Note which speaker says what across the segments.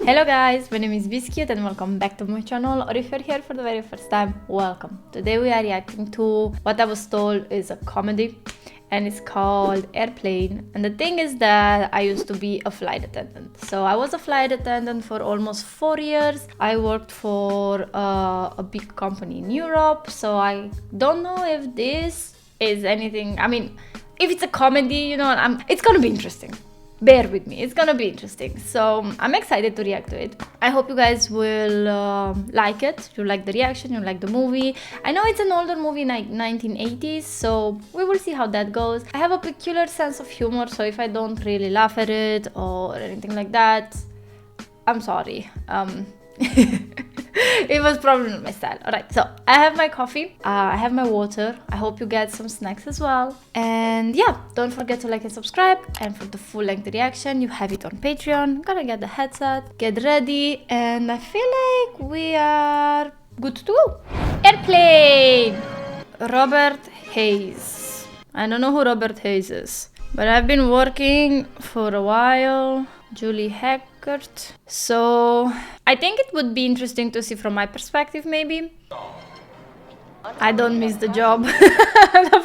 Speaker 1: Hello guys, my name is BissCute and welcome back to my channel, or if you're here for the very first time, welcome. Today we are reacting to what I was told is a comedy and it's called Airplane. And the thing is that I used to be a flight attendant. So I was a flight attendant for almost 4 years. I worked for a big company in Europe, so I don't know if this is anything, if it's a comedy, it's gonna be interesting. Bear with me, it's gonna be interesting. So I'm excited to react to it. I hope you guys will like it. You like the reaction, you like the movie. I know it's an older movie, like 1980s, so we will see how that goes. I have a peculiar sense of humor, so if I don't really laugh at it or anything like that, I'm sorry. It was probably not my style. Alright, so I have my coffee, I have my water. I hope you get some snacks as well. And yeah, don't forget to like and subscribe. And for the full length reaction, you have it on Patreon. I'm gonna get the headset, get ready, and I feel like we are good to go. Airplane! Robert Hayes. I don't know who Robert Hayes is, but I've been working for a while. Julie Hackert. So I think it would be interesting to see from my perspective, maybe. I don't miss the job. The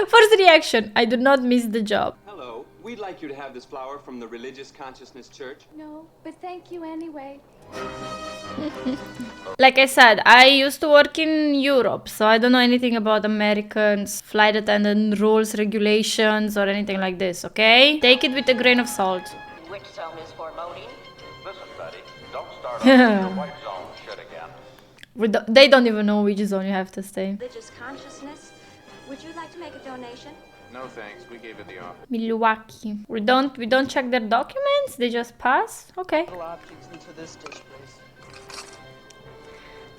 Speaker 1: first reaction, I do not miss the job.
Speaker 2: Hello, we'd like you to have this flower from the Religious Consciousness Church.
Speaker 3: No, but thank you anyway.
Speaker 1: Like I said, I used to work in Europe, so I don't know anything about Americans, flight attendant rules, regulations, or anything like this, okay? Take it with a grain of salt.
Speaker 4: Which zone is for Modi?
Speaker 5: Listen, Betty, don't start off the white zone shit again.
Speaker 1: They don't even know which zone you have to stay.
Speaker 3: Religious consciousness. Would you like to make a donation?
Speaker 2: No thanks, we gave it the offer.
Speaker 1: Milwaukee. We don't check their documents. They just pass. Okay.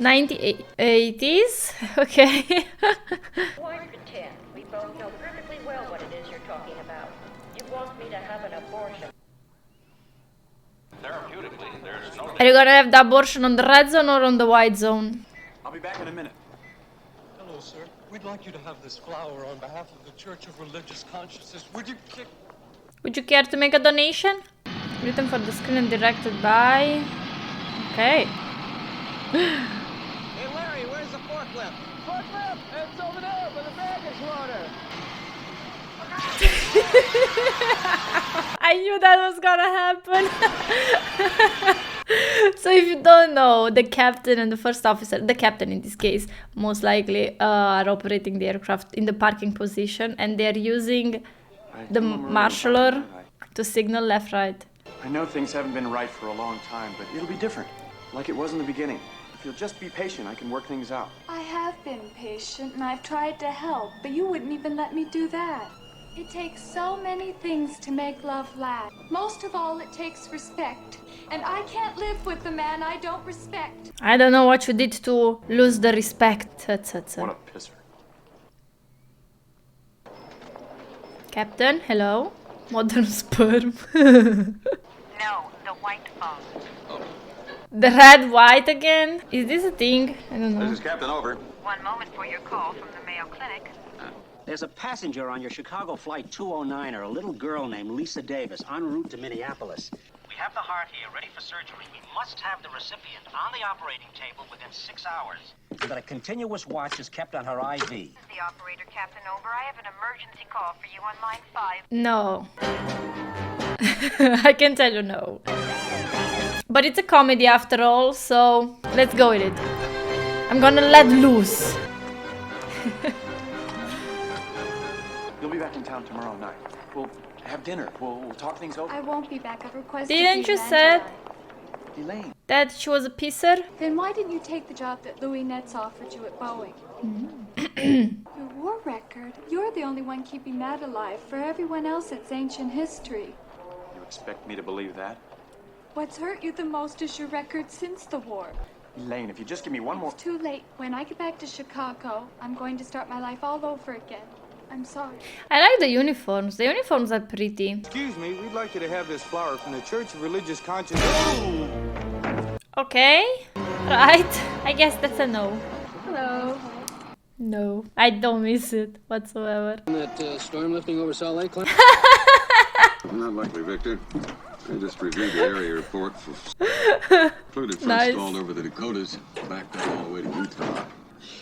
Speaker 1: 80s. Okay.
Speaker 4: Why pretend? We both know perfectly well what it is you're talking about. You want me to have an abortion.
Speaker 5: Therapeutically, there's no...
Speaker 1: Are you gonna have the abortion on the red zone or on the white zone?
Speaker 2: I'll be back in a minute.
Speaker 6: Hello, sir. We'd like you to have this flower on behalf of the Church of Religious Consciousness.
Speaker 1: Would you care to make a donation? Written for the screen and directed by... Okay.
Speaker 7: Hey Larry, where's the forklift? Forklift! It's over there by the baggage loader.
Speaker 1: I knew that was gonna happen. So if you don't know, the captain and the first officer, the captain in this case, most likely are operating the aircraft in the parking position, and they're using the marshaller to signal left, right.
Speaker 2: I know things haven't been right for a long time, but it'll be different, like it was in the beginning. If you'll just be patient, I can work things out.
Speaker 3: I have been patient and I've tried to help, but you wouldn't even let me do that. It takes so many things to make love last. Most of all, it takes respect. And I can't live with a man I don't respect.
Speaker 1: I don't know what you did to lose the respect.
Speaker 2: What a pisser.
Speaker 1: Captain, hello. Modern sperm.
Speaker 4: No, the white phone.
Speaker 1: The red, white again? Is this a thing? I don't know.
Speaker 5: This is Captain Over.
Speaker 4: One moment for your call from the Mayo Clinic.
Speaker 8: There's a passenger on your Chicago Flight 209, a little girl named Lisa Davis, en route to Minneapolis.
Speaker 9: We have the heart here ready for surgery. We must have the recipient on the operating table within 6 hours.
Speaker 8: But a continuous watch is kept on her IV.
Speaker 4: This is the operator, Captain Over. I have an emergency call for you on line 5.
Speaker 1: No. I can tell you no. But it's a comedy after all, so let's go with it. I'm gonna let loose.
Speaker 2: You'll be back in town tomorrow night. We'll have dinner. We'll talk things over.
Speaker 3: I won't be back. I've requested
Speaker 1: Didn't
Speaker 3: to
Speaker 1: you
Speaker 3: be
Speaker 1: say
Speaker 2: Elaine.
Speaker 1: that she was a pisser?
Speaker 3: Then why didn't you take the job that Louis Netz offered you at Boeing? Your war record. You're the only one keeping that alive. For everyone else, it's ancient history.
Speaker 2: You expect me to believe that?
Speaker 3: What's hurt you the most is your record since the war.
Speaker 2: Elaine, if you just give me one more...
Speaker 3: It's too late. When I get back to Chicago, I'm going to start my life all over again. I'm sorry.
Speaker 1: I like the uniforms. The uniforms are pretty.
Speaker 7: Excuse me, we'd like you to have this flower from the Church of Religious Consciousness.
Speaker 1: Okay. Right. I guess that's a no.
Speaker 3: Hello.
Speaker 1: No. I don't miss it whatsoever.
Speaker 10: That storm lifting over Salt Lake?
Speaker 5: Not likely, Victor.
Speaker 10: I just reviewed the area report for included flights
Speaker 1: Nice.
Speaker 10: stalled over the Dakotas, backed up all the way to Utah.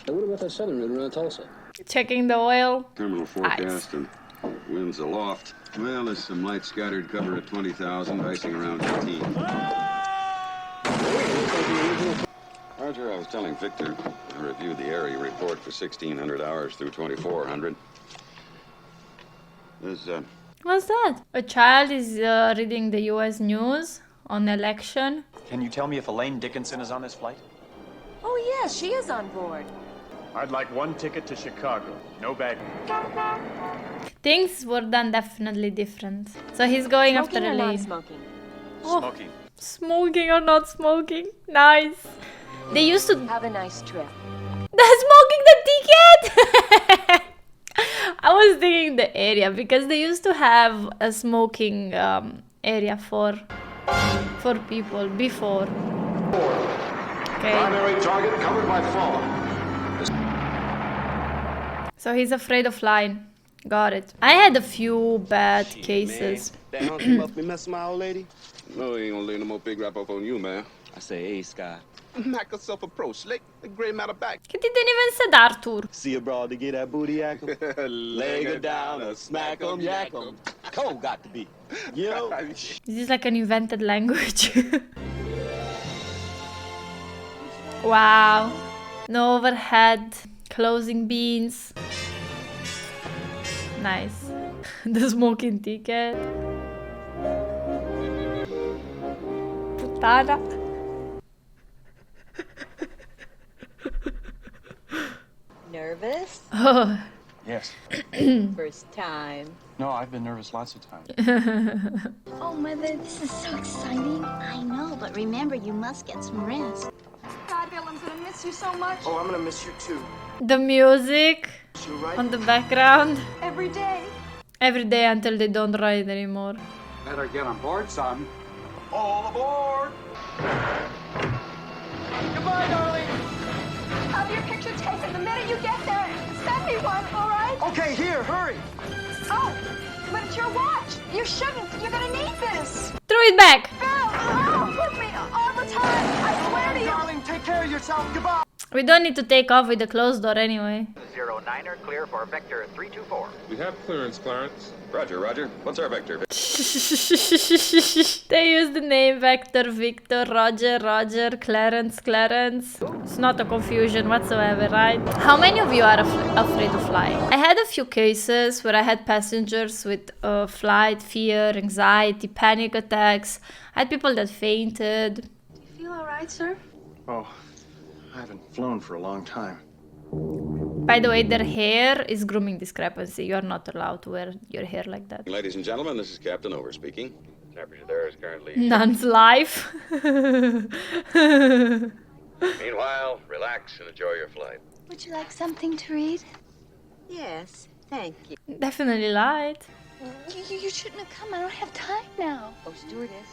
Speaker 11: And what about that southern route around Tulsa?
Speaker 1: Checking the oil.
Speaker 10: Terminal forecast and winds aloft. Well, there's some light scattered cover at 20,000, icing around 15. Roger, I was telling Victor, I reviewed the area report for 1,600 hours through 2,400. There's,
Speaker 1: What's that? A child is reading the US news on election.
Speaker 2: Can you tell me if Elaine Dickinson is on this flight?
Speaker 12: Oh, yeah, she is on board.
Speaker 2: I'd like one ticket to Chicago. No baggage.
Speaker 1: Things were done definitely different. So he's going
Speaker 12: Smoking
Speaker 1: after
Speaker 12: or
Speaker 1: Elaine.
Speaker 12: not smoking?
Speaker 1: Oh,
Speaker 2: Smoking.
Speaker 1: smoking or not smoking? Nice. They used to
Speaker 12: Have a nice trip.
Speaker 1: smoking the ticket. I was thinking the area because they used to have a smoking area for people before. Okay.
Speaker 5: Primary target covered by fog.
Speaker 1: So he's afraid of flying. Got it. I had a few bad cases.
Speaker 13: That hunky must be messing my old lady.
Speaker 10: no, he ain't gonna lay no more big rap up on you, man.
Speaker 13: I say, hey, Sky. Knock herself a pro slick. The gray matter back.
Speaker 1: Che ti even said Arthur?
Speaker 13: See a broad to get that booty yak 'em? Leg her down or smack 'em, yak 'em. Cold got to be. You know?
Speaker 1: Is this like an invented language? Wow. No overhead. Closing beans. Nice. The smoking ticket. Puttana.
Speaker 12: Nervous?
Speaker 1: Oh.
Speaker 2: Yes.
Speaker 12: First time.
Speaker 2: No, I've been nervous lots of times.
Speaker 14: Oh, Mother, this is so exciting. I know, but remember, you must get some rest.
Speaker 3: God, Bill, I'm gonna miss you so much.
Speaker 2: Oh, I'm gonna miss you too.
Speaker 1: The music on the background.
Speaker 3: Every day.
Speaker 1: Every day until they don't ride anymore.
Speaker 5: Better get on board, son. All aboard!
Speaker 3: Goodbye, darling. Have your picture taken the minute you get there. Send me one, all right?
Speaker 2: Okay, here, hurry.
Speaker 3: Oh, but it's your watch. You shouldn't. You're gonna need this.
Speaker 1: Throw it back.
Speaker 3: Bill, with me all the time. I swear to you.
Speaker 2: Darling, take care of yourself. Goodbye.
Speaker 1: We don't need to take off with the closed door anyway.
Speaker 9: 09er, clear for Vector 324.
Speaker 10: We have clearance, Clarence. Roger, Roger. What's our vector?
Speaker 1: They use the name Vector, Victor, Roger, Roger, Clarence, Clarence. It's not a confusion whatsoever, right? How many of you are afraid of flying? I had a few cases where I had passengers with flight fear, anxiety, panic attacks. I had people that fainted.
Speaker 3: You feel all right, sir?
Speaker 2: Oh, I haven't flown for a long time.
Speaker 1: By the way, their hair is grooming discrepancy. You're not allowed to wear your hair like that.
Speaker 10: Ladies and gentlemen, this is Captain Over speaking. Temperature there is currently...
Speaker 1: Nun's life.
Speaker 10: Meanwhile, relax and enjoy your flight.
Speaker 14: Would you like something to read?
Speaker 12: Yes, thank you.
Speaker 1: Definitely light.
Speaker 14: You shouldn't have come. I don't have time now.
Speaker 12: Oh, stewardess.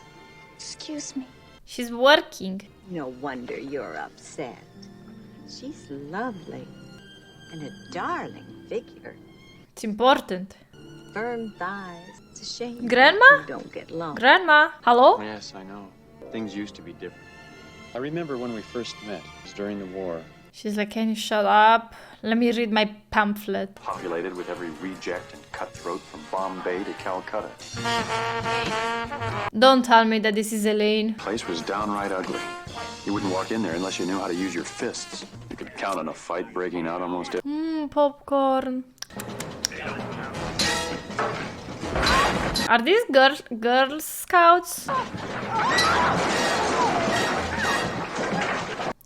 Speaker 14: Excuse me.
Speaker 1: She's working.
Speaker 12: No wonder you're upset. She's lovely. And a darling figure.
Speaker 1: It's important.
Speaker 12: Firm thighs. It's a shame.
Speaker 1: Grandma?
Speaker 12: You don't get long.
Speaker 1: Grandma? Hello?
Speaker 2: Yes, I know. Things used to be different. I remember when we first met. It was during the war.
Speaker 1: She's like, can you shut up? Let me read my pamphlet.
Speaker 2: Populated with every reject and cutthroat from Bombay to Calcutta.
Speaker 1: Don't tell me that this is Elaine.
Speaker 2: The place was downright ugly. You wouldn't walk in there unless you knew how to use your fists. You could count on a fight breaking out almost every...
Speaker 1: Popcorn. Are these Girl Scouts?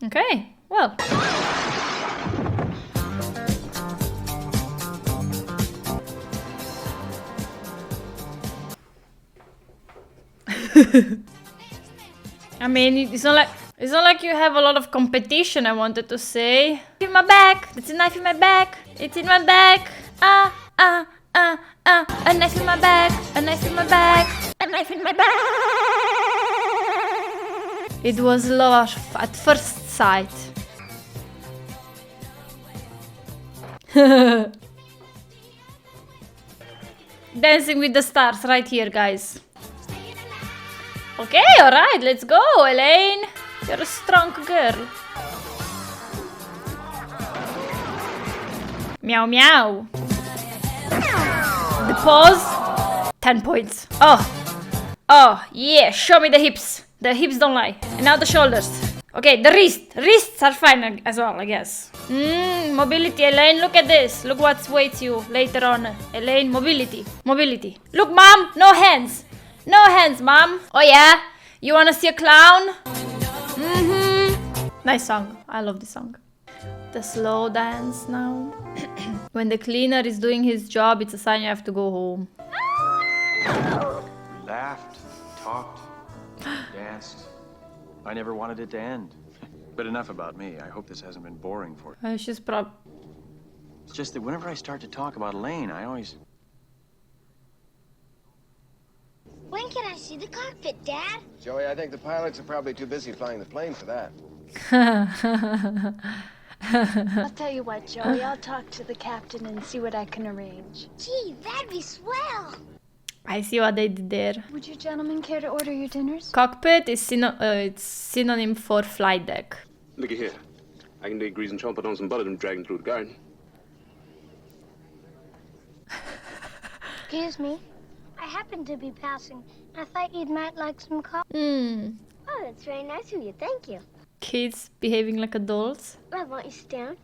Speaker 1: Okay, well. I mean, it's not like you have a lot of competition, I wanted to say. In my back, there's a knife in my back. It's in my back. A knife in my back. A knife in my back. A knife in my back. It was love at first sight. Dancing with the Stars right here, guys. Okay, alright, let's go, Elaine. You're a strong girl. Meow meow. The pause. 10 points. Oh, yeah, show me the hips. The hips don't lie. And now the shoulders. Okay, the wrist. Wrists are fine as well, I guess. Mobility, Elaine, look at this. Look what waits you later on. Elaine, mobility. Mobility. Look, Mom, no hands. No hands, Mom. Oh, yeah? You wanna see a clown? Nice song. I love this song. The slow dance now. When the cleaner is doing his job, it's a sign you have to go home.
Speaker 2: We laughed, talked, danced. I never wanted it to end. But enough about me. I hope this hasn't been boring for you.
Speaker 1: She's
Speaker 2: It's just that whenever I start to talk about Elaine, I always...
Speaker 14: When can I see the cockpit, Dad?
Speaker 15: Joey, I think the pilots are probably too busy flying the plane for that.
Speaker 3: I'll tell you what, Joey. I'll talk to the captain and see what I can arrange.
Speaker 14: Gee, that'd be swell.
Speaker 1: I see what they did there.
Speaker 3: Would you gentlemen care to order your dinners?
Speaker 1: Cockpit is it's synonym for flight deck.
Speaker 11: Looky here. I can dig grease and trumpet on some butter and drag them through the garden.
Speaker 14: Excuse me. I happened to be passing. I thought you might like some coffee. Oh, that's very nice of you. Thank you.
Speaker 1: Kids behaving like adults.
Speaker 14: I want you to sit down.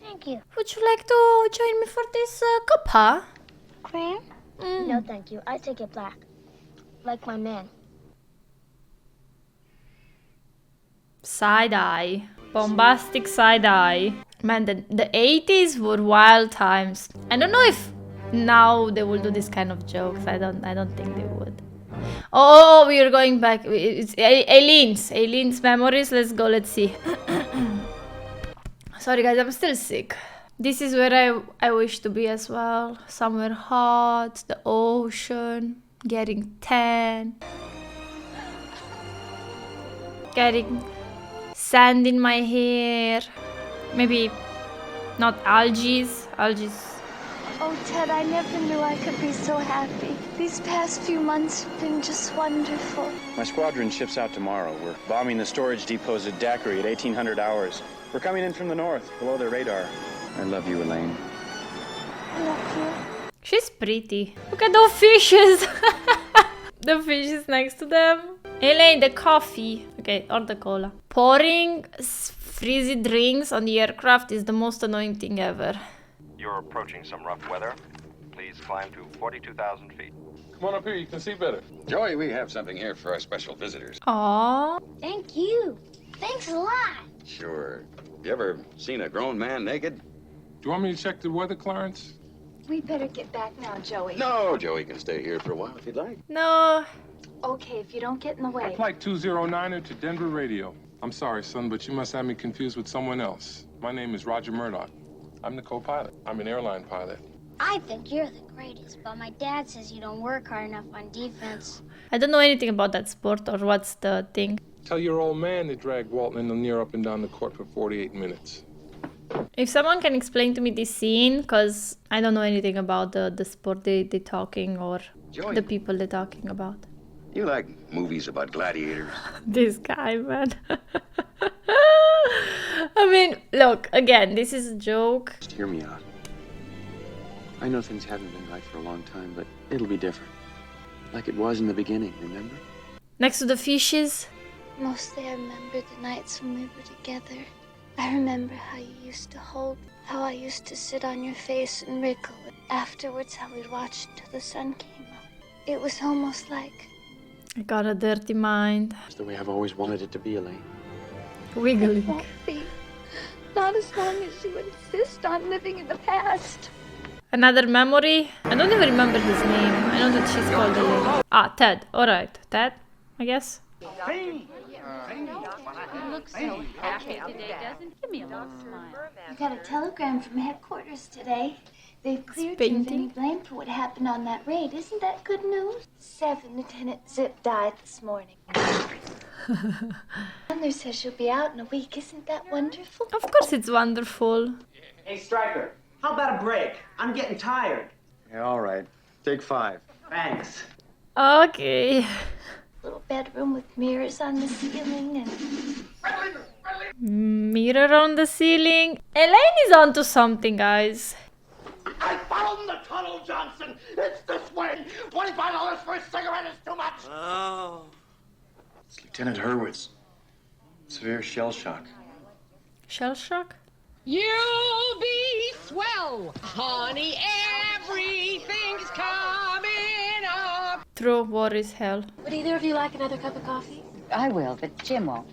Speaker 14: Thank you.
Speaker 1: Would you like to join me for this cuppa?
Speaker 14: Cream? No, thank you. I take it black. Like my man.
Speaker 1: Side-eye. Bombastic side-eye. Man, the 80s were wild times. I don't know if now they will do this kind of jokes. I don't think they would. Oh, we are going back. It's Eileen's memories. Let's go. Let's see. Sorry, guys. I'm still sick. This is where I wish to be as well. Somewhere hot, the ocean, getting tan, getting sand in my hair. Maybe not algae.
Speaker 3: Oh, Ted, I never knew I could be so happy. These past few months have been just wonderful.
Speaker 2: My squadron ships out tomorrow. We're bombing the storage depots at Daiquiri at 1800 hours. We're coming in from the north, below their radar. I love you, Elaine.
Speaker 3: I love you.
Speaker 1: She's pretty. Look at those fishes. The fishes next to them. Elaine, the coffee. Okay, or the cola. Pouring frizzy drinks on the aircraft is the most annoying thing ever.
Speaker 5: You're approaching some rough weather. Please climb to 42,000 feet.
Speaker 6: Come on up here, you can see better.
Speaker 10: Joey, we have something here for our special visitors.
Speaker 1: Aww.
Speaker 14: Thank you. Thanks a lot.
Speaker 10: Sure. You ever seen a grown man naked?
Speaker 6: Do you want me to check the weather, Clarence?
Speaker 3: We better get back now, Joey.
Speaker 10: No, Joey can stay here for a while if you'd like.
Speaker 1: No.
Speaker 3: Okay, if you don't get in the way.
Speaker 6: Flight 209er to Denver Radio. I'm sorry, son, but you must have me confused with someone else. My name is Roger Murdoch. I'm the co-pilot. I'm an airline pilot.
Speaker 14: I think you're the greatest, but my dad says you don't work hard enough on defense.
Speaker 1: I don't know anything about that sport or what's the thing.
Speaker 6: Tell your old man to drag Walton and Lanier up and down the court for 48 minutes.
Speaker 1: If someone can explain to me this scene, because I don't know anything about the sport they're talking or
Speaker 10: Joey,
Speaker 1: the people they're talking about.
Speaker 10: You like movies about gladiators?
Speaker 1: This guy, man. I mean, look, again, this is a joke.
Speaker 2: Just hear me out. I know things haven't been right for a long time, but it'll be different. Like it was in the beginning, remember?
Speaker 1: Next to the fishes.
Speaker 3: Mostly I remember the nights when we were together. I remember how you used to hold, how I used to sit on your face and wriggle. Afterwards, how we'd watch until the sun came up. It was almost like...
Speaker 1: I got a dirty mind.
Speaker 2: It's the way I've always wanted it to be, Elaine.
Speaker 1: Wiggling.
Speaker 3: It won't be. Not as long as you insist on living in the past.
Speaker 1: Another memory. I don't even remember his name. I know that she's called Elaine. Ah, Ted. Alright. Ted, I guess.
Speaker 16: You look so happy today, doesn't give me a little smile.
Speaker 3: I got a telegram from headquarters today. They've cleared you of any blame for what happened on that raid. Isn't that good news? 7 Lieutenant Zip died this morning. Mother says she'll be out in a week. Isn't that wonderful?
Speaker 1: Of course it's wonderful.
Speaker 17: Hey, Stryker, how about a break? I'm getting tired.
Speaker 2: Yeah, all right. Take 5.
Speaker 17: Thanks.
Speaker 1: Okay.
Speaker 14: little bedroom with mirrors on the ceiling and...
Speaker 1: Mirror on the ceiling. Elaine is onto something, guys.
Speaker 7: I found the tunnel, Johnson. It's this way. $25 for a cigarette is too much.
Speaker 2: Oh. It's Lieutenant Hurwitz. Severe shell shock.
Speaker 1: Shell shock?
Speaker 18: You'll be swell, honey. Everything's coming up.
Speaker 1: True, war is hell.
Speaker 14: Would either of you like another cup of coffee?
Speaker 19: I will, but Jim won't.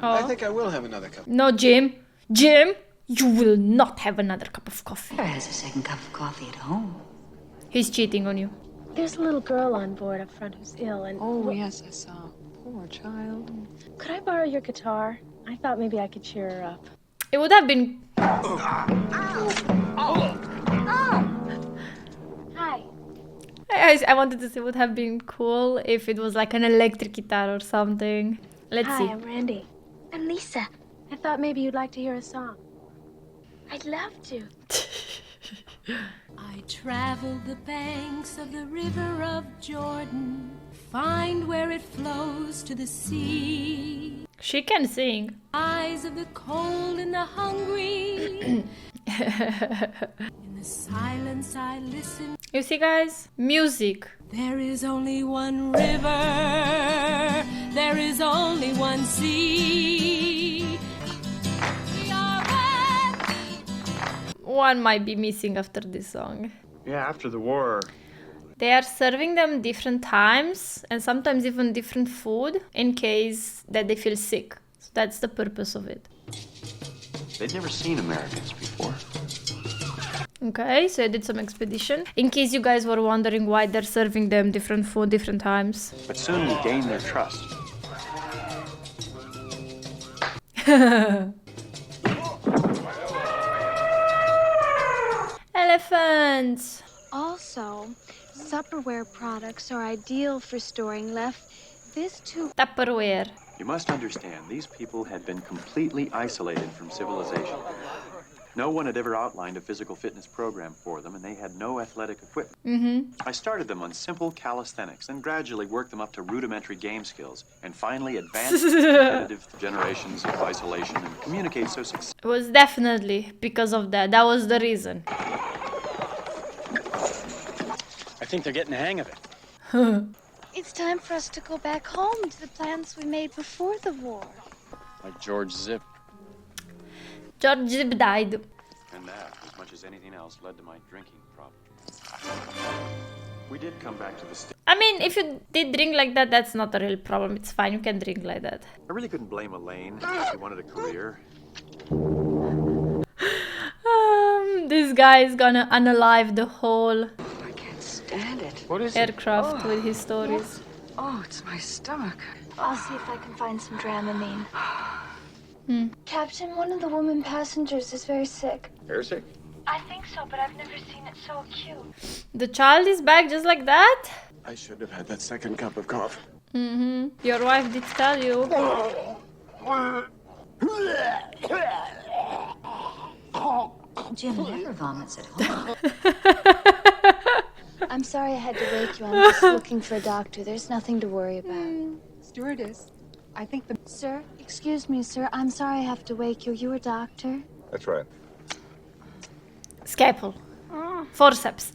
Speaker 1: Oh.
Speaker 15: I think I will have another cup.
Speaker 1: No, Jim. Jim, you will not have another cup of coffee.
Speaker 19: Never has a second cup of coffee at home.
Speaker 1: He's cheating on you.
Speaker 20: There's a little girl on board up front who's ill and...
Speaker 19: Oh, yes, I saw. Poor child.
Speaker 20: Could I borrow your guitar? I thought maybe I could cheer her up.
Speaker 1: It would have been...
Speaker 14: Hi.
Speaker 1: I wanted to say it would have been cool if it was like an electric guitar or something. Let's
Speaker 20: Hi,
Speaker 1: see.
Speaker 20: I'm Randy.
Speaker 14: I'm Lisa.
Speaker 20: I thought maybe you'd like to hear a song.
Speaker 14: I'd love to.
Speaker 21: I traveled the banks of the river of Jordan, find where it flows to the sea.
Speaker 1: She can sing.
Speaker 21: Eyes of the cold and the hungry. In the silence I listen.
Speaker 1: You see, guys? Music.
Speaker 21: There is only one river. There is only one sea. We are happy.
Speaker 1: One might be missing after this song.
Speaker 2: Yeah, after the war.
Speaker 1: They are serving them different times and sometimes even different food in case that they feel sick. So that's the purpose of it.
Speaker 2: They'd never seen Americans before.
Speaker 1: Okay, so I did some expedition. In case you guys were wondering why they're serving them different food different times.
Speaker 2: But soon we gained their trust.
Speaker 1: Elephants!
Speaker 14: Also, Tupperware products are ideal for storing this too.
Speaker 1: Tupperware.
Speaker 2: You must understand, these people had been completely isolated from civilization. No one had ever outlined a physical fitness program for them, and they had no athletic equipment. I started them on simple calisthenics, and gradually worked them up to rudimentary game skills, and finally advanced competitive generations of isolation and communicate so successfully.
Speaker 1: It was definitely because of that. That was the reason.
Speaker 2: I think they're getting the hang of it.
Speaker 14: It's time for us to go back home to the plans we made before the war.
Speaker 2: Like George Zip.
Speaker 1: George Zip died.
Speaker 2: And that, as much as anything else, led to my drinking problem. We did come back to the state.
Speaker 1: I mean, if you did drink like that, that's not a real problem. It's fine. You can drink like that.
Speaker 2: I really couldn't blame Elaine. She wanted a career.
Speaker 1: This guy is gonna unalive the whole
Speaker 19: Stand it.
Speaker 2: What is
Speaker 1: aircraft with his stories.
Speaker 19: Oh, it's my stomach.
Speaker 14: I'll see if I can find some Dramamine. Captain, one of the women passengers is very sick.
Speaker 10: Very sick?
Speaker 14: I think so, but I've never seen it so acute.
Speaker 1: The child is back just like that?
Speaker 15: I should have had that second cup of coffee.
Speaker 1: Your wife did tell you.
Speaker 19: Jim never vomits at home.
Speaker 14: I'm sorry I had to wake you. I'm just looking for a doctor. There's nothing to worry about.
Speaker 19: Stewardess, I think the...
Speaker 14: Sir, excuse me, sir. I'm sorry I have to wake you. You a doctor?
Speaker 10: That's right.
Speaker 1: Scalpel. Forceps.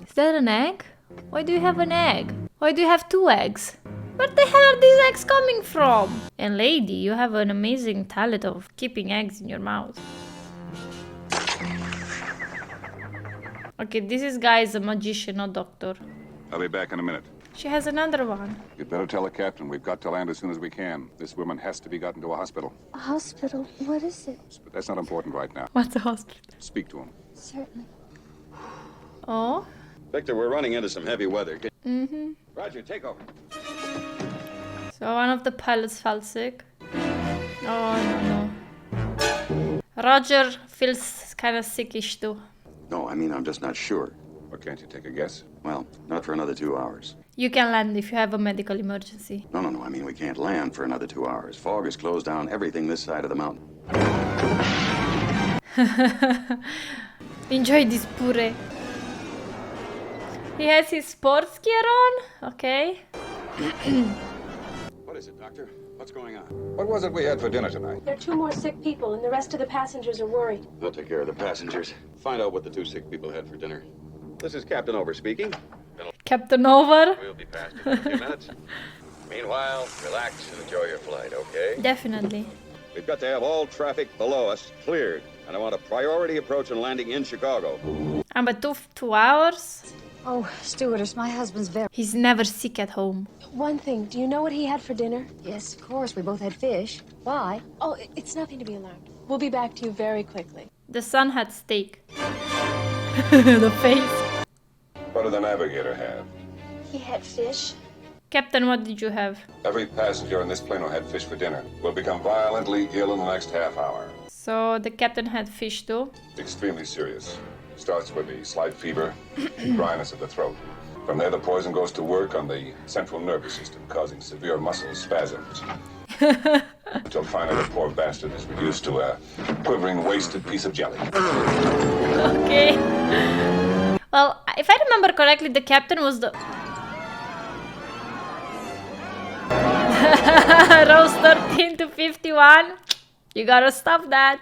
Speaker 1: Is that an egg? Why do you have an egg? Why do you have 2 eggs? Where the hell are these eggs coming from? And lady, you have an amazing talent of keeping eggs in your mouth. Okay, this guy is a magician, not doctor.
Speaker 10: I'll be back in a minute.
Speaker 1: She has another one.
Speaker 10: You'd better tell the captain we've got to land as soon as we can. This woman has to be gotten to a hospital.
Speaker 14: A hospital? What is it?
Speaker 10: But that's not important right now.
Speaker 1: What's a hospital?
Speaker 10: Speak to him.
Speaker 14: Certainly.
Speaker 1: Oh?
Speaker 10: Victor, we're running into some heavy weather.
Speaker 1: Mm-hmm.
Speaker 10: Roger, take over.
Speaker 1: So one of the pilots fell sick. Oh, no. Roger feels kind of sickish too.
Speaker 10: No, I mean, I'm just not sure. Well, can't you take a guess? Well, not for another 2 hours.
Speaker 1: You can land if you have a medical emergency.
Speaker 10: No, I mean, we can't land for another 2 hours. Fog has closed down everything this side of the mountain.
Speaker 1: Enjoy this puree. He has his sports gear on? Okay.
Speaker 10: What is it, Doctor? What's going on? What was it we had for dinner tonight?
Speaker 20: There are 2 more sick people, and the rest of the passengers are worried.
Speaker 10: I'll take care of the passengers. Find out what the 2 sick people had for dinner. This is Captain Over speaking.
Speaker 1: Captain Over?
Speaker 10: We'll be past in a few minutes. Meanwhile, relax and enjoy your flight, okay?
Speaker 1: Definitely.
Speaker 10: We've got to have all traffic below us cleared, and I want a priority approach and landing in Chicago.
Speaker 1: But 2 hours?
Speaker 19: Oh, stewardess, my husband's very...
Speaker 1: He's never sick at home.
Speaker 20: One thing, do you know what he had for dinner?
Speaker 19: Yes, of course, we both had fish. Why?
Speaker 20: Oh, it's nothing to be alarmed. We'll be back to you very quickly.
Speaker 1: The son had steak. The face.
Speaker 10: What did the navigator have?
Speaker 20: He had fish.
Speaker 1: Captain, what did you have?
Speaker 10: Every passenger on this plane who had fish for dinner will become violently ill in the next half hour.
Speaker 1: So the captain had fish too?
Speaker 10: Extremely serious. Starts with a slight fever, dryness of the throat. From there, the poison goes to work on the central nervous system, causing severe muscle spasms. Until finally the poor bastard is reduced to a quivering, wasted piece of jelly.
Speaker 1: Okay. Well, if I remember correctly, the captain was the... Rose 13 to 51. You gotta stop that.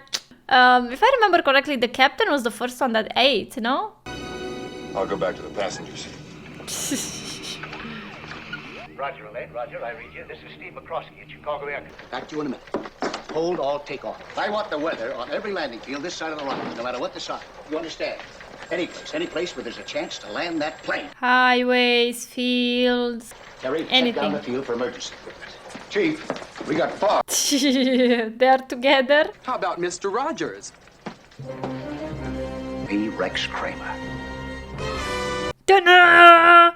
Speaker 1: If I remember correctly, the captain was the first one that ate, no?
Speaker 10: I'll go back to the passengers.
Speaker 5: Roger, Elaine. Roger, I read you. This is Steve McCroskey at Chicago Airport.
Speaker 7: Back to you in a minute. Hold all takeoff. I want the weather on every landing field this side of the line, no matter what the size. You understand? Any place where there's a chance to land that plane.
Speaker 1: Highways, fields,
Speaker 7: Terry, check
Speaker 1: anything.
Speaker 7: down the field for emergency equipment. Chief, we got fog.
Speaker 1: They're together.
Speaker 8: How about Mr. Rogers?
Speaker 7: B. Rex Kramer.
Speaker 1: Ta-da!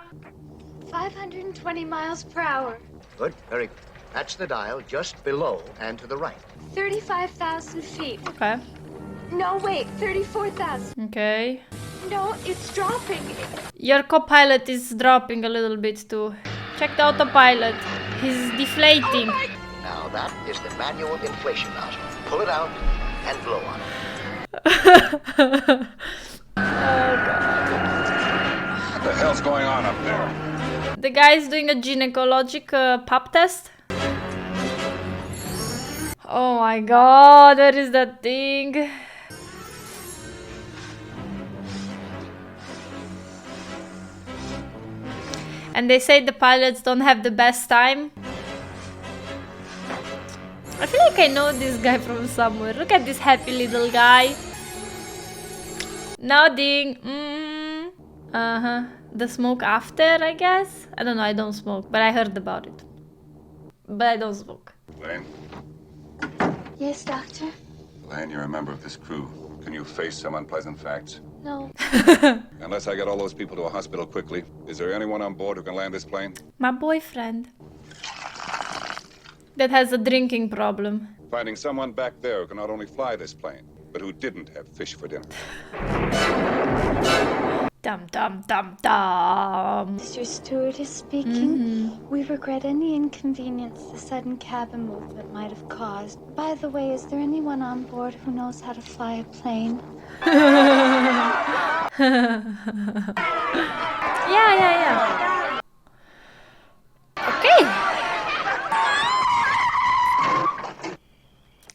Speaker 3: 520 miles per hour.
Speaker 7: Good, very good. That's the dial just below and to the right.
Speaker 3: 35,000 feet.
Speaker 1: Okay.
Speaker 3: No, wait, 34,000.
Speaker 1: Okay.
Speaker 3: No, it's dropping.
Speaker 1: Your co-pilot is dropping a little bit too. Check the autopilot. He's deflating.
Speaker 7: Now that is the manual inflation nozzle. Pull it out and blow on it.
Speaker 1: Oh god.
Speaker 10: What the hell's going on up there?
Speaker 1: The guy is doing a gynecologic pap test. Oh my god, where is that thing? And they say the pilots don't have the best time. I feel like I know this guy from somewhere. Look at this happy little guy. Nodding. The smoke after, I guess? I don't know, I don't smoke, but I heard about it. But I don't smoke.
Speaker 10: Elaine?
Speaker 3: Yes, Doctor?
Speaker 10: Elaine, you're a member of this crew. Can you face some unpleasant facts?
Speaker 3: No.
Speaker 10: Unless I get all those people to a hospital quickly, is there anyone on board who can land this plane?
Speaker 1: My boyfriend. That has a drinking problem.
Speaker 10: Finding someone back there who can not only fly this plane, but who didn't have fish for dinner.
Speaker 1: Dum dum dum dum.
Speaker 3: Mr. Stewart is speaking. We regret any inconvenience the sudden cabin movement might have caused. By the way, is there anyone on board who knows how to fly a plane? Yeah. Okay.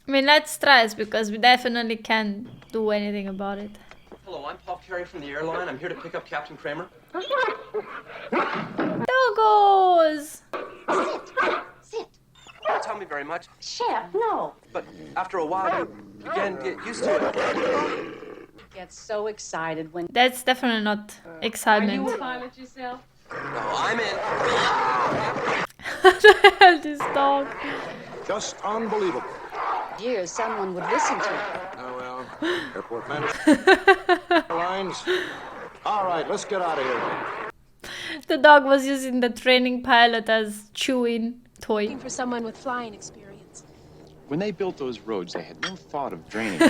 Speaker 3: I mean, let's try it because we definitely can't do anything about it.
Speaker 8: Hello, I'm Paul Carey from the airline. I'm here to pick up Captain Kramer.
Speaker 1: Doggos!
Speaker 8: Sit. Don't tell me very much.
Speaker 14: Chef, no.
Speaker 8: But after a while, you again get used to it.
Speaker 16: Get so excited when...
Speaker 1: That's definitely not excitement.
Speaker 16: Are you a pilot yourself?
Speaker 8: No, I'm in.
Speaker 1: What the hell, this dog?
Speaker 15: Just unbelievable.
Speaker 19: Dear, someone would listen to it.
Speaker 15: Oh, well, airport manager. Lines. All right, let's get out of here.
Speaker 1: The dog was using the training pilot as chewing toy.
Speaker 20: Looking for someone with flying experience.
Speaker 2: When they built those roads, they had no thought of draining.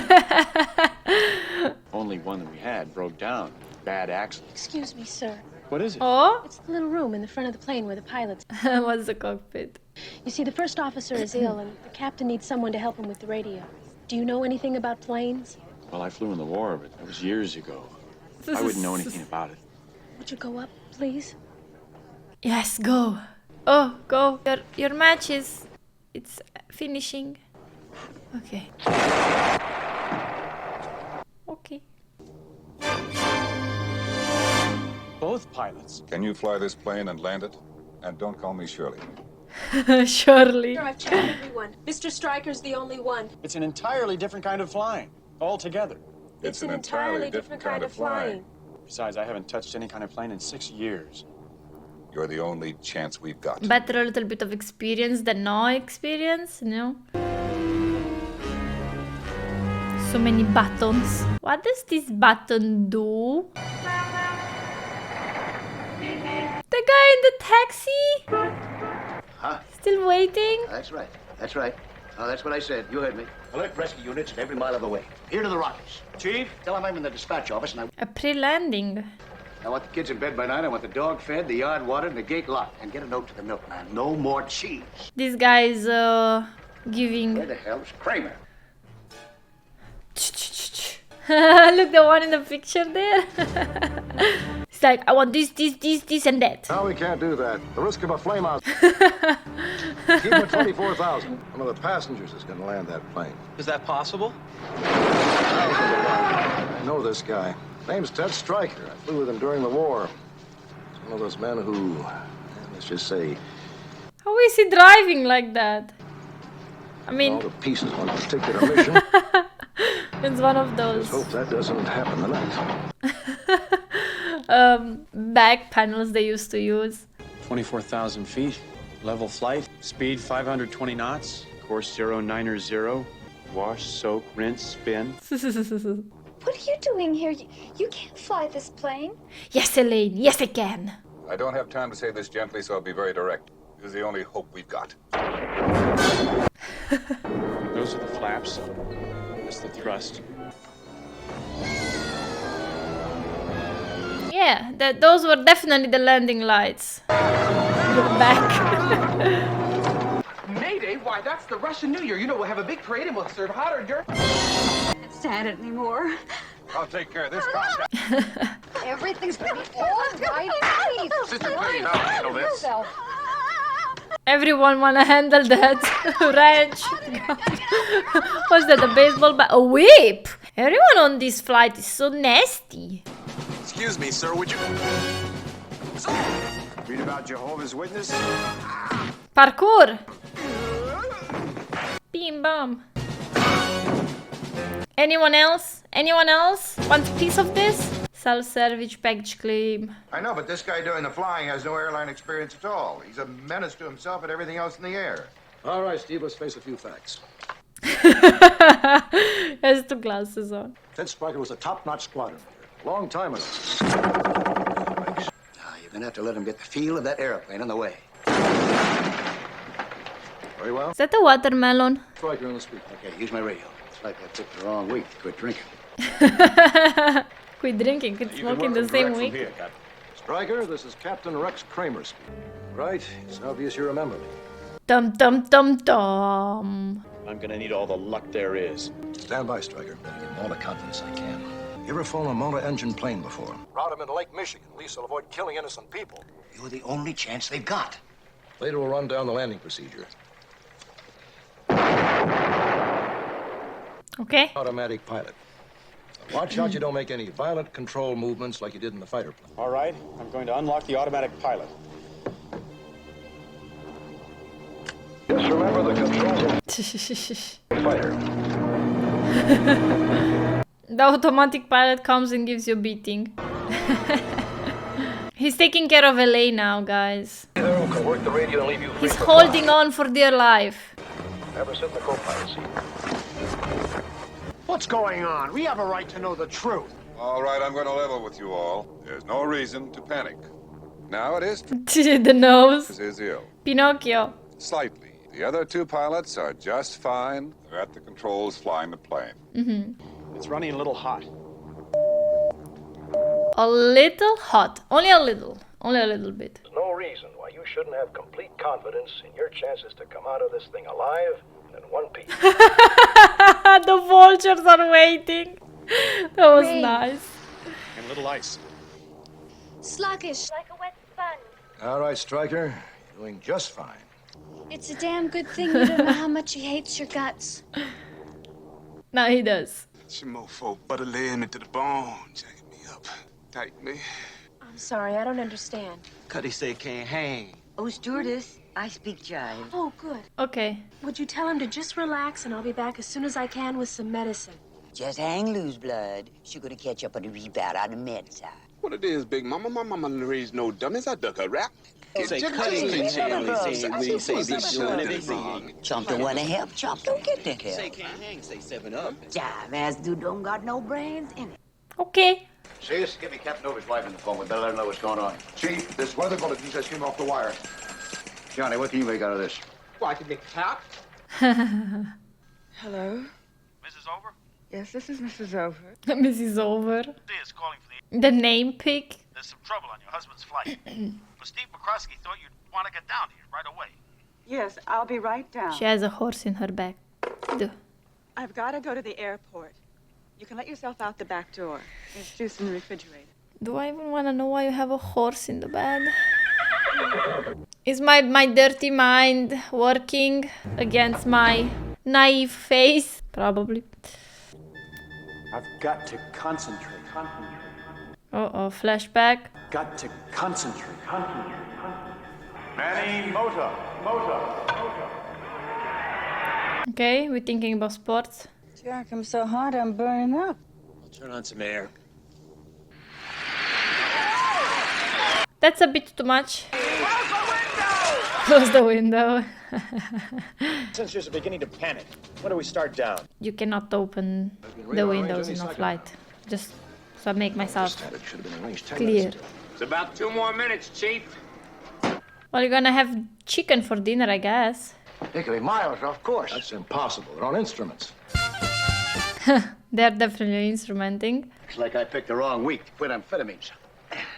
Speaker 2: Only one that we had broke down. Bad accident.
Speaker 20: Excuse me, sir.
Speaker 2: What is it?
Speaker 1: Oh?
Speaker 20: It's the little room in the front of the plane where the pilots...
Speaker 1: What's the cockpit?
Speaker 20: You see, the first officer is ill, and the captain needs someone to help him with the radio. Do you know anything about planes?
Speaker 2: Well, I flew in the war, but that was years ago. I wouldn't know anything about it.
Speaker 20: Would you go up, please?
Speaker 1: Yes, go. Oh, go. Your match is... It's finishing. Okay. Okay.
Speaker 10: Both pilots. Can you fly this plane and land it? And don't call me Shirley.
Speaker 1: Surely.
Speaker 20: I've checked everyone. Mr. Stryker's the only one.
Speaker 2: It's an entirely different kind of flying, altogether.
Speaker 10: It's an entirely different kind of flying.
Speaker 2: Besides, I haven't touched any kind of plane in 6 years.
Speaker 10: You're the only chance we've got.
Speaker 1: Better a little bit of experience than no experience, no? So many buttons. What does this button do? The guy in the taxi?
Speaker 7: Huh?
Speaker 1: Still waiting?
Speaker 7: That's right. That's right. Oh, that's what I said. You heard me. Alert rescue units every mile of the way. Here to the Rockies. Chief, tell him I'm in the dispatch office and
Speaker 1: A pre-landing.
Speaker 7: I want the kids in bed by night. I want the dog fed, the yard watered, and the gate locked. And get a note to the milkman. No more cheese.
Speaker 1: This guy is giving...
Speaker 7: Where the hell's Kramer?
Speaker 1: Look, the one in the picture there. It's like, I want this, and that.
Speaker 15: No, we can't do that. The risk of a flameout. Keep him at 24,000. One of the passengers is going to land that plane.
Speaker 17: Is that possible?
Speaker 15: I know this guy. Name's Ted Stryker. I flew with him during the war. He's one of those men who, let's just say...
Speaker 1: How is he driving like that? I mean...
Speaker 15: all the pieces on a particular mission.
Speaker 1: It's one of those.
Speaker 15: Let's hope that doesn't happen tonight.
Speaker 1: Back panels they used to use.
Speaker 2: 24,000 feet, level flight, speed 520 knots, course 0900, wash, soak, rinse, spin.
Speaker 3: What are you doing here? You can't fly this plane.
Speaker 1: Yes, Elaine. Yes, I can.
Speaker 10: I don't have time to say this gently, so I'll be very direct. This is the only hope we've got.
Speaker 2: Those are the flaps. That's the thrust.
Speaker 1: Yeah, those were definitely the landing lights. Look back.
Speaker 18: Mayday? Why, that's the Russian New Year. You know, we'll have a big parade and we'll serve hot hors d'oeuvres.
Speaker 14: Can't stand it anymore.
Speaker 10: I'll take care of this.
Speaker 14: Everything's gonna be all right.
Speaker 10: Sister, please, I'll handle this.
Speaker 1: Everyone wanna handle that wrench. What's that? A baseball bat? A whip. Everyone on this flight is so nasty.
Speaker 15: Excuse me, sir, would you... Read about Jehovah's Witness?
Speaker 1: Parkour. Bim bam. Anyone else? Anyone else want a piece of this? Self-service package claim.
Speaker 15: I know, but this guy doing the flying has no airline experience at all. He's a menace to himself and everything else in the air. All right, Steve, let's face a few facts.
Speaker 1: Has two glasses on.
Speaker 15: Ted Stryker was a top-notch squadron leader. Long time ago.
Speaker 7: Now, you're going to have to let him get the feel of that airplane on the way.
Speaker 15: Very well.
Speaker 1: Is that a watermelon?
Speaker 15: Stryker on the speaker.
Speaker 7: Okay, use my radio. It's like I picked the wrong week to quit drinking.
Speaker 1: Quit drinking, quit smoking the same week.
Speaker 15: Stryker, this is Captain Rex Kramer speaking. Right, it's obvious you remember me.
Speaker 1: Dum dum dum dum.
Speaker 2: I'm gonna need all the luck there is.
Speaker 15: Stand by, Stryker. Give him all the confidence I can. You ever flown a motor-engine plane before? Route him into Lake Michigan. At least he'll avoid killing innocent people.
Speaker 7: You're the only chance they've got.
Speaker 15: Later we'll run down the landing procedure.
Speaker 1: Okay.
Speaker 15: Automatic pilot. Watch out you don't make any violent control movements like you did in the fighter plane.
Speaker 2: All right, I'm going to unlock the automatic pilot.
Speaker 15: Just remember the controls of fighter.
Speaker 1: The automatic pilot comes and gives you a beating. He's taking care of LA now, guys.
Speaker 15: Either can work the radio and leave you free.
Speaker 1: He's holding on for dear life.
Speaker 15: Never sit in the co-pilot seat.
Speaker 13: What's going on? We have a right to know the truth.
Speaker 10: All right, I'm going to level with you all. There's no reason to panic. Now it is...
Speaker 1: The nose.
Speaker 10: ...is ill.
Speaker 1: Pinocchio.
Speaker 10: Slightly. The other two pilots are just fine. They're at the controls flying the plane.
Speaker 2: It's running a little hot.
Speaker 1: A little hot. Only a little. Only a little bit.
Speaker 15: There's no reason why you shouldn't have complete confidence in your chances to come out of this thing alive and in one piece.
Speaker 1: The vultures are waiting. That was nice.
Speaker 2: And a little ice.
Speaker 3: Sluggish, like a wet
Speaker 15: All right, Stryker. You're doing just fine.
Speaker 3: It's a damn good thing you don't know how much he hates your guts.
Speaker 1: No, he does.
Speaker 4: She mofo butter laying me to the bone, jacking me up. Tight me.
Speaker 20: I'm sorry, I don't understand.
Speaker 13: Cuddy say can't hang.
Speaker 12: Oh, stewardess, I speak jive.
Speaker 20: Oh, good.
Speaker 1: Okay.
Speaker 20: Would you tell him to just relax and I'll be back as soon as I can with some medicine?
Speaker 12: Just hang loose, blood. She gonna catch up on the rebound on the med side.
Speaker 11: What it is, Big Mama? My mama didn't raise no dummies. I duck a rap.
Speaker 13: Say Cuddy ain't
Speaker 12: Chump don't wanna help, Chump don't get the help.
Speaker 13: Say can't hang, say 7-Up.
Speaker 12: Jive ass dude don't got no brains in it.
Speaker 1: Okay.
Speaker 7: Sis, give me Captain Over's wife on the phone. We better let her know what's going on.
Speaker 15: Chief, this weather bulletin just came off the wire.
Speaker 7: Johnny, what can you make out of this?
Speaker 18: Well, I could make a cap.
Speaker 22: Hello?
Speaker 9: Mrs. Over?
Speaker 22: Yes, this is Mrs. Over.
Speaker 1: Mrs. Over.
Speaker 9: Is calling for
Speaker 1: The name pick.
Speaker 9: There's some trouble on your husband's flight. But Steve McCroskey thought you'd want to get down here right away.
Speaker 22: Yes, I'll be right down.
Speaker 1: She has a horse in her back. Duh.
Speaker 22: I've got to go to the airport. You can let yourself out the back door. There's juice in the refrigerator.
Speaker 1: Do I even want to know why you have a horse in the bed? Is my dirty mind working against my naive face? Probably.
Speaker 2: I've got to concentrate.
Speaker 1: Uh-oh, flashback.
Speaker 2: Got to concentrate. Manny Mota.
Speaker 1: Okay, we're thinking about sports.
Speaker 22: Jack, I'm so hot, I'm burning up.
Speaker 13: I'll turn on some air.
Speaker 1: That's a bit too much. Close the window.
Speaker 15: Passengers are beginning to panic. When do we start down?
Speaker 1: You cannot open the windows in a flight. Just so I make myself clear.
Speaker 5: It's about 2 more minutes, Chief.
Speaker 1: Well, you're gonna have chicken for dinner, I guess.
Speaker 7: They could be miles off course.
Speaker 15: That's impossible. They're on instruments.
Speaker 1: They're definitely instrumenting.
Speaker 7: Looks like I picked the wrong week to quit amphetamines.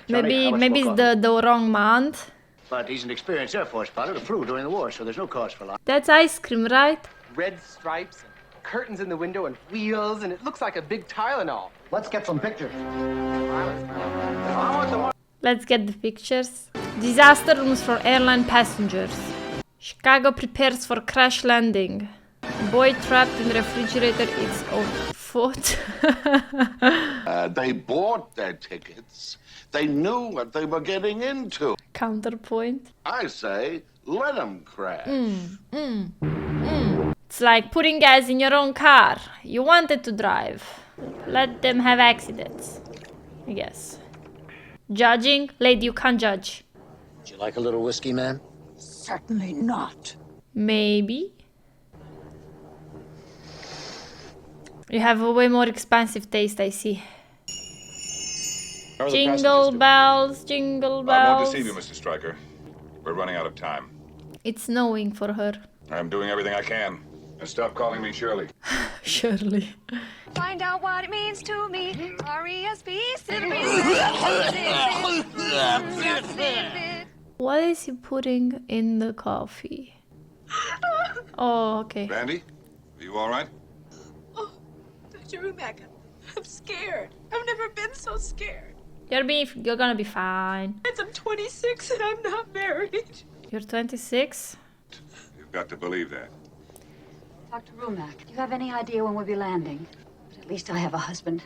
Speaker 7: Johnny,
Speaker 1: Maybe it's the wrong month.
Speaker 7: But he's an experienced Air Force pilot who flew during the war, so there's no cause for lying.
Speaker 1: That's ice cream, right?
Speaker 18: Red stripes and curtains in the window and wheels, and it looks like a big Tylenol.
Speaker 7: Let's get some pictures.
Speaker 1: Let's get the pictures. Disaster rooms for airline passengers. Chicago prepares for crash landing. Boy trapped in refrigerator eats own food.
Speaker 23: They bought their tickets. They knew what they were getting into.
Speaker 1: Counterpoint.
Speaker 23: I say, let them crash.
Speaker 1: It's like putting gas in your own car. You wanted to drive. Let them have accidents. I guess. Judging? Lady, you can't judge.
Speaker 7: Would you like a little whiskey, ma'am?
Speaker 12: Certainly not.
Speaker 1: Maybe. You have a way more expensive taste, I see. Jingle bells, jingle bells.
Speaker 10: I won't deceive you, Mr. Stryker. We're running out of time.
Speaker 1: It's snowing for her.
Speaker 10: I'm doing everything I can. And stop calling me Shirley.
Speaker 1: Shirley.
Speaker 3: Find out what it means to me.
Speaker 1: What is he putting in the coffee? Oh, okay.
Speaker 10: Randy, are you all right?
Speaker 20: Dr. Rumack, I'm scared. I've never been so scared.
Speaker 1: You're gonna be fine.
Speaker 20: I'm 26 and I'm not married.
Speaker 1: You're 26?
Speaker 10: You've got to believe that.
Speaker 19: Dr. Rumack, do you have any idea when we'll be landing? But at least I have a husband.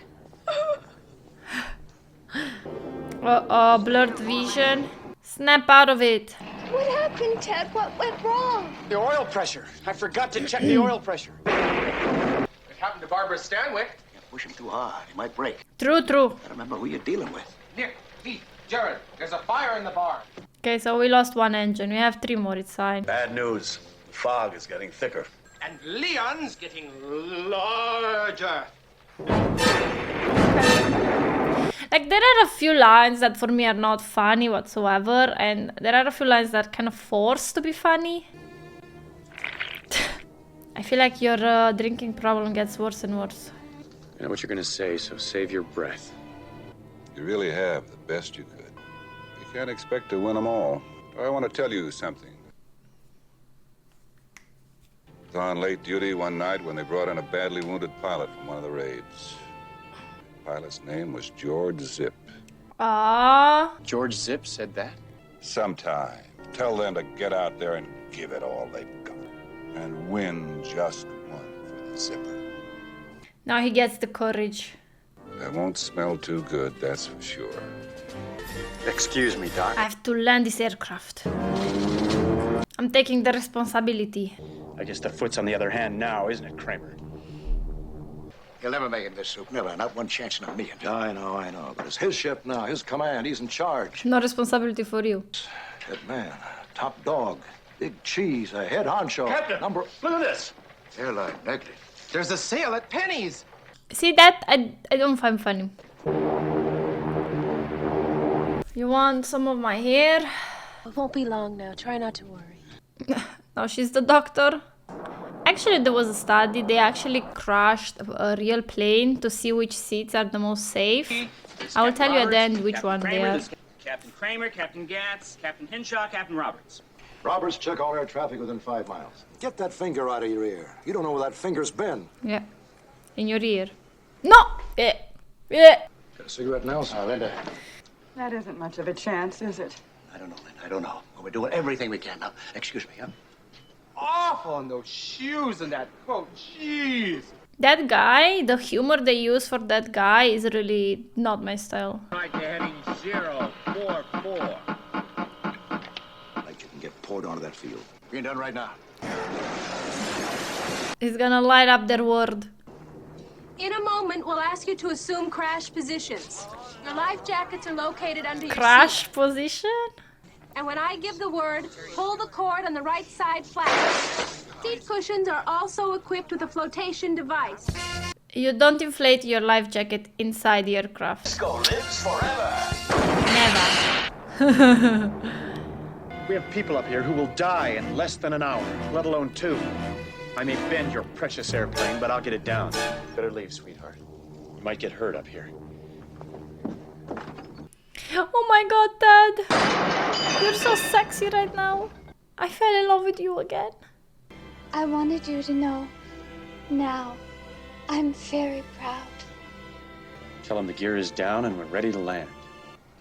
Speaker 1: Uh-oh, blurred vision. Snap out of it.
Speaker 3: What happened, Ted? What went wrong?
Speaker 18: The oil pressure. I forgot to check the oil pressure. It happened to Barbara Stanwyck.
Speaker 7: Push him too hard. He might break.
Speaker 1: True.
Speaker 7: Gotta remember who you're dealing with.
Speaker 18: Nick, Pete, Jared, there's a fire in the bar.
Speaker 1: Okay, so we lost one engine. We have 3 more, it's fine.
Speaker 15: Bad news. The fog is getting thicker.
Speaker 18: And Leon's getting larger.
Speaker 1: Like, there are a few lines that for me are not funny whatsoever, and there are a few lines that are kind of forced to be funny. I feel like your drinking problem gets worse and worse.
Speaker 2: I know what you're gonna say, so save your breath.
Speaker 10: You really have the best you could. You can't expect to win them all. I want to tell you something. I was on late duty one night when they brought in a badly wounded pilot from one of the raids. The pilot's name was George Zip.
Speaker 1: Ah.
Speaker 2: George Zip said that?
Speaker 10: Sometime, tell them to get out there and give it all they've got. And win just one for the zipper.
Speaker 1: Now he gets the courage.
Speaker 10: That won't smell too good, that's for sure.
Speaker 2: Excuse me, Doc.
Speaker 1: I have to land this aircraft. I'm taking the responsibility.
Speaker 18: I guess the foot's on the other hand now, isn't it, Kramer?
Speaker 7: He'll never make it in this soup. Never. Not one chance in a million.
Speaker 15: I know. But it's his ship now, his command. He's in charge.
Speaker 1: No responsibility for you.
Speaker 15: Head man, top dog, big cheese, a head honcho.
Speaker 18: Captain, look at this.
Speaker 7: Airline negative.
Speaker 18: There's a sale at Penny's.
Speaker 1: See that? I don't find funny. You want some of my hair?
Speaker 20: It won't be long now. Try not to worry.
Speaker 1: Now she's the doctor. Actually, there was a study. They actually crashed a real plane to see which seats are the most safe. I will tell you at the end which one they are.
Speaker 17: Captain Kramer, Captain Gatz, Captain Hinshaw, Captain Roberts.
Speaker 15: Roberts, check all air traffic within 5 miles. Get that finger out of your ear. You don't know where that finger's been.
Speaker 1: Yeah. In your ear. No! Yeah.
Speaker 15: Got a cigarette, Nelson?
Speaker 7: Linda.
Speaker 22: That isn't much of a chance, is it?
Speaker 7: I don't know, Linda. I don't know. But we're doing everything we can now. Excuse me, huh?
Speaker 18: Off on those shoes and that coat. Jeez.
Speaker 1: That guy, the humor they use for that guy is really not my style.
Speaker 17: Right, you're heading 044.
Speaker 15: Like you can get poured onto that field.
Speaker 7: Being done right now.
Speaker 1: He's gonna light up their world.
Speaker 20: In a moment, we'll ask you to assume crash positions. Your life jackets are located under your
Speaker 1: Crash
Speaker 20: seat.
Speaker 1: position?
Speaker 20: And when I give the word, pull the cord on the right side flat. Seat cushions are also equipped with a flotation device.
Speaker 1: You don't inflate your life jacket inside the aircraft.
Speaker 5: Go lives forever.
Speaker 1: Never.
Speaker 18: We have people up here who will die in less than an hour, let alone 2. I may bend your precious airplane, but I'll get it down. Better leave, sweetheart. You might get hurt up here.
Speaker 1: Oh my god, Dad. You're so sexy right now. I fell in love with you again.
Speaker 3: I wanted you to know. Now, I'm very proud.
Speaker 2: Tell him the gear is down and we're ready to land.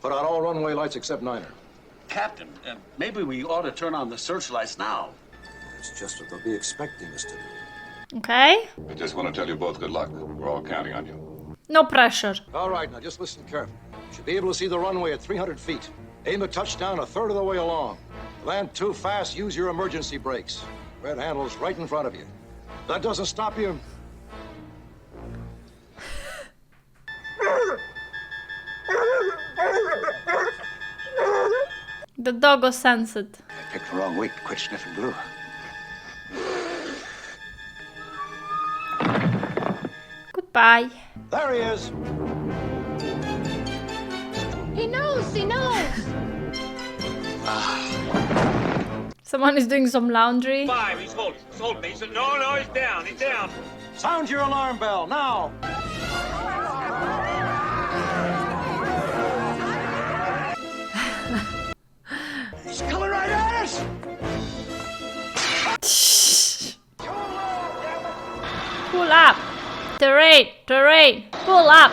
Speaker 15: Put out all runway lights except Niner.
Speaker 13: Captain, maybe we ought to turn on the searchlights now.
Speaker 15: That's just what they'll be expecting us to do.
Speaker 1: Okay?
Speaker 10: I just want to tell you both good luck. We're all counting on you.
Speaker 1: No pressure.
Speaker 15: All right, now just listen carefully. You should be able to see the runway at 300 feet. Aim a touchdown a third of the way along. Land too fast, use your emergency brakes. Red handle's right in front of you. That doesn't stop you.
Speaker 1: The doggo sensed it.
Speaker 7: I picked the wrong week to quit sniffing glue.
Speaker 1: Goodbye.
Speaker 15: There he is.
Speaker 20: He knows! He knows!
Speaker 1: Someone is doing some laundry.
Speaker 17: 5, he's holding. He's holding. He's no, he's down. He's down.
Speaker 15: Sound your alarm bell, now!
Speaker 7: He's coming right at us!
Speaker 1: Pull up. Terrain. Pull up.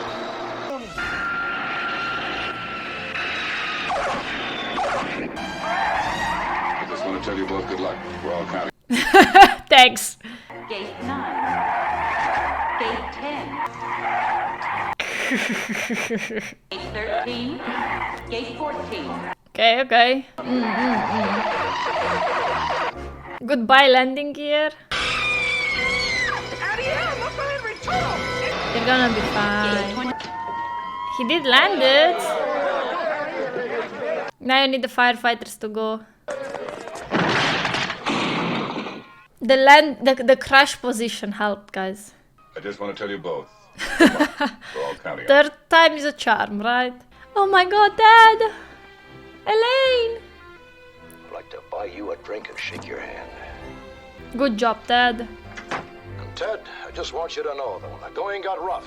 Speaker 10: I just want to tell you both good luck. We're all counting.
Speaker 1: Thanks.
Speaker 19: Gate 9. Gate 10. Gate 13. Gate 14.
Speaker 1: Okay. Goodbye, landing gear. They're gonna be fine. He did land it. Now you need the firefighters to go. The crash position helped, guys.
Speaker 10: I just want to tell you both. Good luck. We're all counting on you.
Speaker 1: Third time is a charm, right? Oh my god, Dad! Elaine!
Speaker 15: I'd like to buy you a drink and shake your hand.
Speaker 1: Good job, Dad.
Speaker 15: And Ted, I just want you to know that when the going got rough,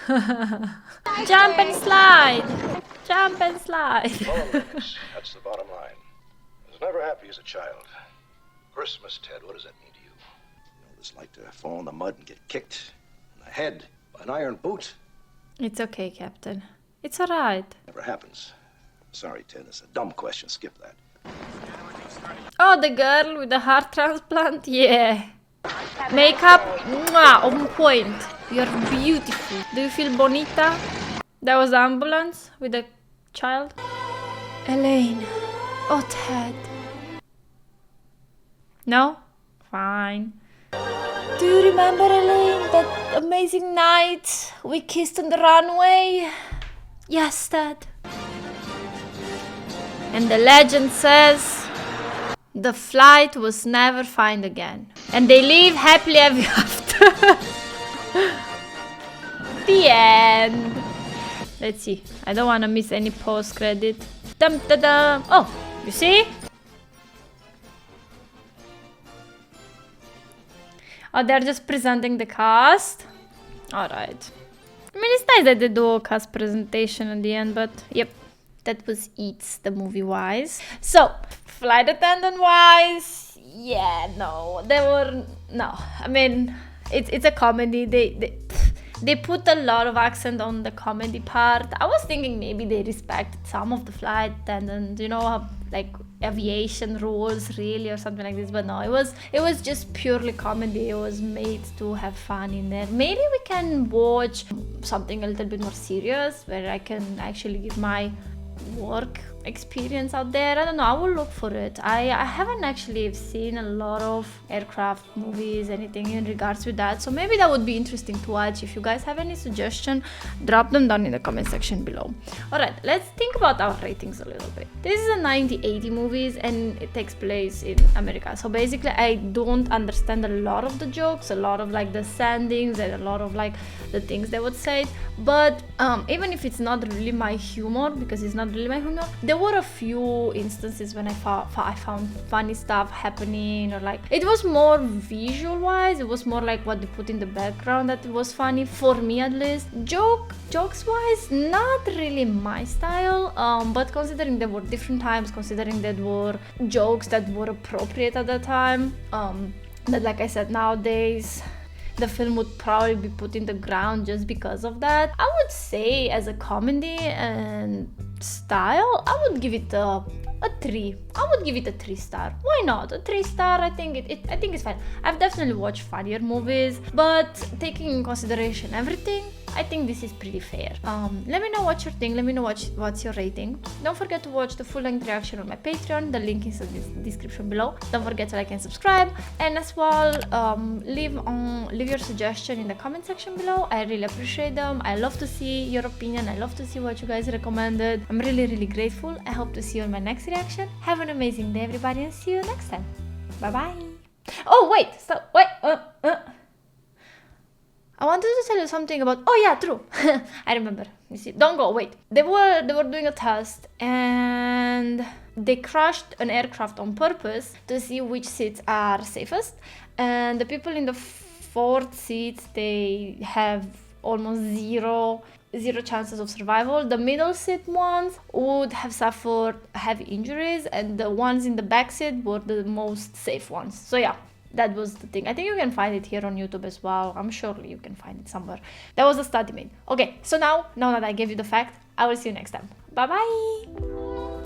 Speaker 1: Jump and slide! Jump and slide!
Speaker 15: that's the bottom line. I was never happy as a child. Christmas, Ted, what does that mean to you? You know what it's like to fall in the mud and get kicked in the head by an iron boot?
Speaker 1: It's okay, Captain. It's alright.
Speaker 15: Never happens. Sorry, Ted, it's a dumb question. Skip that.
Speaker 1: Oh, the girl with the heart transplant? Yeah. Makeup? Mwah, on point. You're beautiful. Do you feel bonita? There was the ambulance with the child. Elaine. Oh, Ted. No? Fine. Do you remember, Elaine, that amazing night we kissed on the runway? Yes, Ted. And the legend says the flight was never found again. And they live happily ever after. The end. Let's see. I don't want to miss any post-credit. Dum da dum. Oh, you see? Oh, they're just presenting the cast. Alright. I mean, it's nice that they do a cast presentation at the end, but yep. That was it, the movie-wise. So, Flight Attendant-wise, yeah, no. They were... No. I mean, it's a comedy. They put a lot of accent on the comedy part. I was thinking maybe they respected some of the flight attendants, you know, like aviation rules really or something like this, but no, it was just purely comedy. It was made to have fun in there. Maybe we can watch something a little bit more serious where I can actually give my work experience out there. I don't know, I will look for it. I haven't actually seen a lot of aircraft movies, anything in regards to that, so maybe that would be interesting to watch. If you guys have any suggestion, drop them down in the comment section below. Alright, let's think about our ratings a little bit. This is a 90-80 movies and it takes place in America, so basically I don't understand a lot of the jokes, a lot of like the sendings and a lot of like the things they would say, but even if it's not really my humor, because it's not really my humor, there were a few instances when I found funny stuff happening, or like it was more visual wise, it was more like what they put in the background that was funny for me at least. Jokes wise, not really my style, but considering there were different times, considering there were jokes that were appropriate at the time, that like I said, nowadays the film would probably be put in the ground just because of that. I would say as a comedy and style, I would give it a 3. I would give it a 3-star. Why not? A 3-star, I think I think it's fine. I've definitely watched funnier movies, but taking in consideration everything, I think this is pretty fair. Let me know what you think. Let me know what's your rating. Don't forget to watch the full-length reaction on my Patreon. The link is in the description below. Don't forget to like and subscribe, and as well leave your suggestion in the comment section below. I really appreciate them. I love to see your opinion. I love to see what you guys recommended. I'm really grateful. I hope to see you in my next reaction. Have an amazing day, everybody, and see you next time. Bye bye. Oh wait, stop. Wait. I wanted to tell you something about. Oh yeah, true. I remember. You see, don't go. Wait. They were doing a test and they crashed an aircraft on purpose to see which seats are safest. And the people in the 4th seats, they have almost zero chances of survival. The middle seat ones would have suffered heavy injuries, and the ones in the back seat were the most safe ones. So yeah. That was the thing. I think you can find it here on YouTube as well. I'm sure you can find it somewhere. That was a study made. Okay, so now that I gave you the fact, I will see you next time. Bye bye.